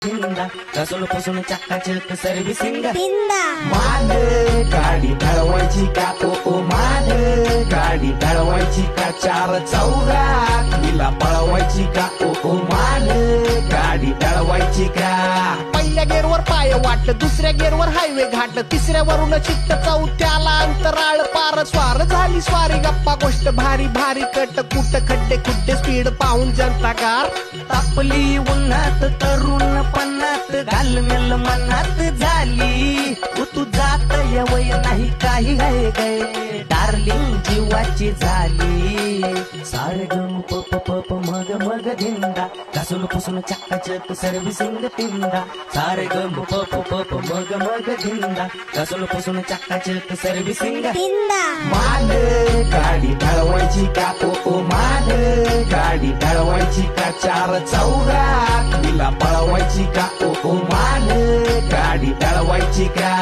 तिंदा कसून पुसून चकाचक सर्व्हिसिंग तिंदा माग गाडी ढळवायची का ओ माग गाडी ढळवायची का चार चौघात तिला पळवायची का ओ माग गाडी ढळवायची का पहिल्या गेअरवर पाय वाटलं दुसऱ्या गेअरवर हायवे घाटलं तिसऱ्यावरून चित्त चौथ्याला अंतराळ पार स्वार झाली स्वारी गप्पा गोष्ट भारी भारी कट कुट खड्डे खुड्डे स्पीड पाहून जनता कार तापली उन्हात तरुण पन्नात घालमेल मनात झाली तू जात वय नाही काही आहे गे डार्लिंग जीवाची झाली सारे गम पप पप मग मग धिंदा कसून पुसून चकाचक सर्व्हिसिंग तिंदा सारे गम पप पप मग मग धिंदा कसून पुसून चकाचक सर्व्हिसिंग तिंदा माग गाडी ढळवायची का ओ माग गाडी ढळवायची का चार चौघात तिला पळवायची का ओ माग गाडी ढळवायची का